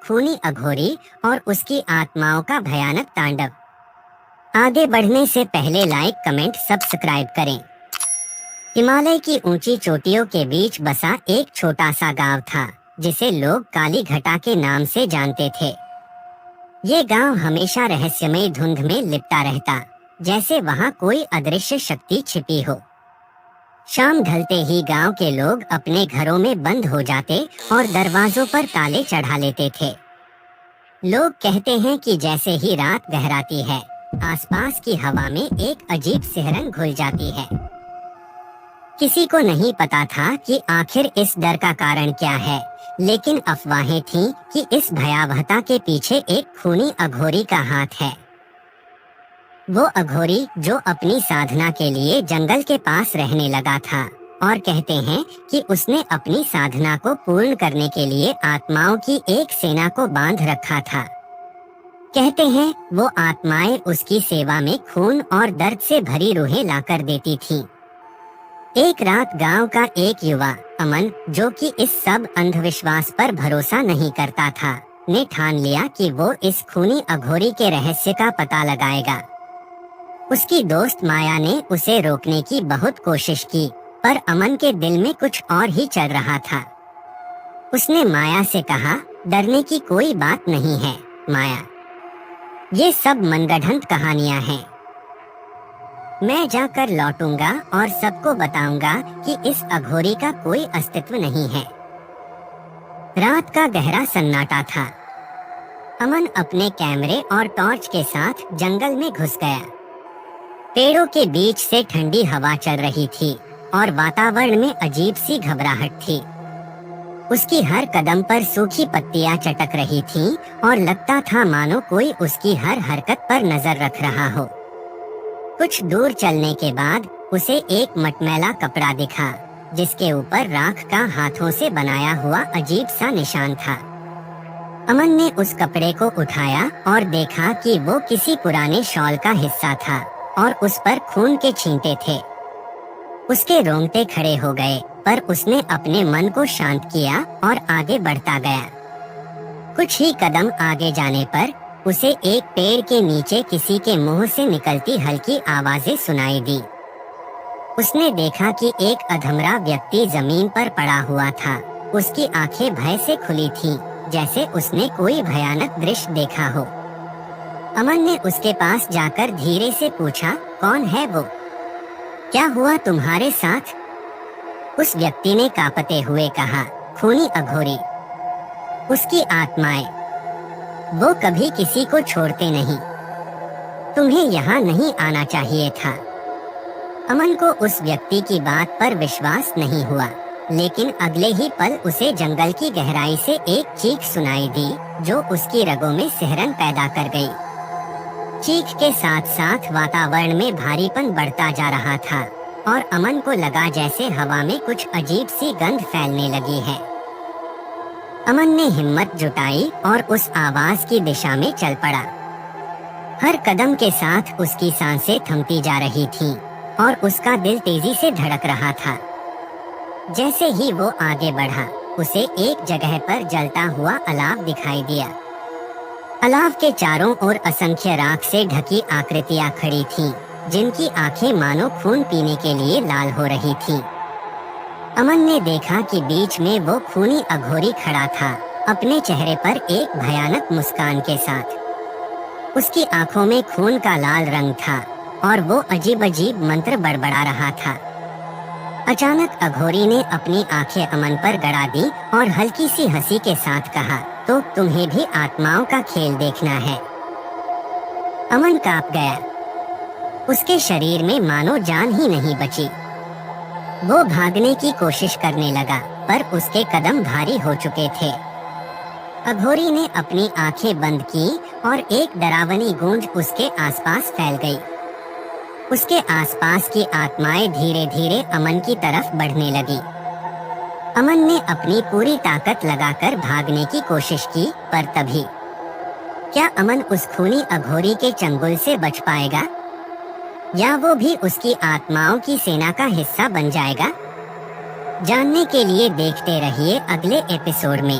खूनी अघोरी और उसकी आत्माओं का भयानक तांडव। आगे बढ़ने से पहले लाइक, कमेंट, सब्सक्राइब करें। हिमालय की ऊंची चोटियों के बीच बसा एक छोटा सा गांव था जिसे लोग काली घटा के नाम से जानते थे। ये गांव हमेशा रहस्यमय धुंध में लिपटा रहता, जैसे वहां कोई अदृश्य शक्ति छिपी हो। शाम ढलते ही गांव के लोग अपने घरों में बंद हो जाते और दरवाजों पर ताले चढ़ा लेते थे। लोग कहते हैं कि जैसे ही रात गहराती है, आसपास की हवा में एक अजीब सिहरन घुल जाती है। किसी को नहीं पता था कि आखिर इस डर का कारण क्या है, लेकिन अफवाहें थीं कि इस भयावहता के पीछे एक खूनी अघोरी का हाथ है। वो अघोरी जो अपनी साधना के लिए जंगल के पास रहने लगा था, और कहते हैं कि उसने अपनी साधना को पूर्ण करने के लिए आत्माओं की एक सेना को बांध रखा था। कहते हैं वो आत्माएं उसकी सेवा में खून और दर्द से भरी रूहें लाकर देती थीं। एक रात गांव का एक युवा अमन, जो कि इस सब अंधविश्वास पर भरोसा नहीं करता था, ने ठान लिया कि वो इस खूनी अघोरी के रहस्य का पता लगाएगा। उसकी दोस्त माया ने उसे रोकने की बहुत कोशिश की, पर अमन के दिल में कुछ और ही चल रहा था। उसने माया से कहा, डरने की कोई बात नहीं है माया, ये सब मनगढ़ंत कहानियां हैं। मैं जाकर लौटूंगा और सबको बताऊंगा कि इस अघोरी का कोई अस्तित्व नहीं है। रात का गहरा सन्नाटा था। अमन अपने कैमरे और टॉर्च के साथ जंगल में घुस गया। पेड़ों के बीच से ठंडी हवा चल रही थी और वातावरण में अजीब सी घबराहट थी। उसकी हर कदम पर सूखी पत्तियां चटक रही थीं और लगता था मानो कोई उसकी हर हरकत पर नजर रख रहा हो। कुछ दूर चलने के बाद उसे एक मटमैला कपड़ा दिखा, जिसके ऊपर राख का हाथों से बनाया हुआ अजीब सा निशान था। अमन ने उस कपड़े को उठाया और देखा कि वो किसी पुराने शॉल का हिस्सा था और उस पर खून के छींटे थे। उसके रोंगटे खड़े हो गए, पर उसने अपने मन को शांत किया और आगे बढ़ता गया। कुछ ही कदम आगे जाने पर उसे एक पेड़ के नीचे किसी के मुंह से निकलती हल्की आवाजें सुनाई दी। उसने देखा कि एक अधमरा व्यक्ति जमीन पर पड़ा हुआ था। उसकी आंखें भय से खुली थीं, जैसे उसने कोई भयानक दृश्य देखा हो। अमन ने उसके पास जाकर धीरे से पूछा, कौन है वो? क्या हुआ तुम्हारे साथ? उस व्यक्ति ने कांपते हुए कहा, खूनी अघोरी, उसकी आत्माएं, वो कभी किसी को छोड़ते नहीं। तुम्हें यहाँ नहीं आना चाहिए था। अमन को उस व्यक्ति की बात पर विश्वास नहीं हुआ, लेकिन अगले ही पल उसे जंगल की गहराई से एक चीख सुनाई दी, जो उसकी रगों में सिहरन पैदा कर गई। चीख के साथ साथ वातावरण में भारीपन बढ़ता जा रहा था और अमन को लगा जैसे हवा में कुछ अजीब सी गंध फैलने लगी है। अमन ने हिम्मत जुटाई और उस आवाज की दिशा में चल पड़ा। हर कदम के साथ उसकी सांसें थमती जा रही थीं और उसका दिल तेजी से धड़क रहा था। जैसे ही वो आगे बढ़ा, उसे एक जगह पर जलता हुआ अलाव दिखाई दिया। अलाव के चारों ओर असंख्य राख से ढकी आकृतियां खड़ी थीं, जिनकी आंखें मानो खून पीने के लिए लाल हो रही थीं। अमन ने देखा कि बीच में वो खूनी अघोरी खड़ा था, अपने चेहरे पर एक भयानक मुस्कान के साथ। उसकी आंखों में खून का लाल रंग था और वो अजीब अजीब मंत्र बड़बड़ा रहा था। अचानक अघोरी ने अपनी आंखें अमन पर गड़ा दी और हल्की सी हंसी के साथ कहा, तो तुम्हें भी आत्माओं का खेल देखना है। अमन कांप गया। उसके शरीर में मानो जान ही नहीं बची। वो भागने की कोशिश करने लगा, पर उसके कदम भारी हो चुके थे। अघोरी ने अपनी आंखें बंद की और एक डरावनी गूंज उसके आसपास फैल गई। उसके आसपास की आत्माएं धीरे धीरे अमन की तरफ बढ़ने लगी। अमन ने अपनी पूरी ताकत लगाकर भागने की कोशिश की, पर तभी क्या अमन उस खूनी अघोरी के चंगुल से बच पाएगा, या वो भी उसकी आत्माओं की सेना का हिस्सा बन जाएगा? जानने के लिए देखते रहिए अगले एपिसोड में।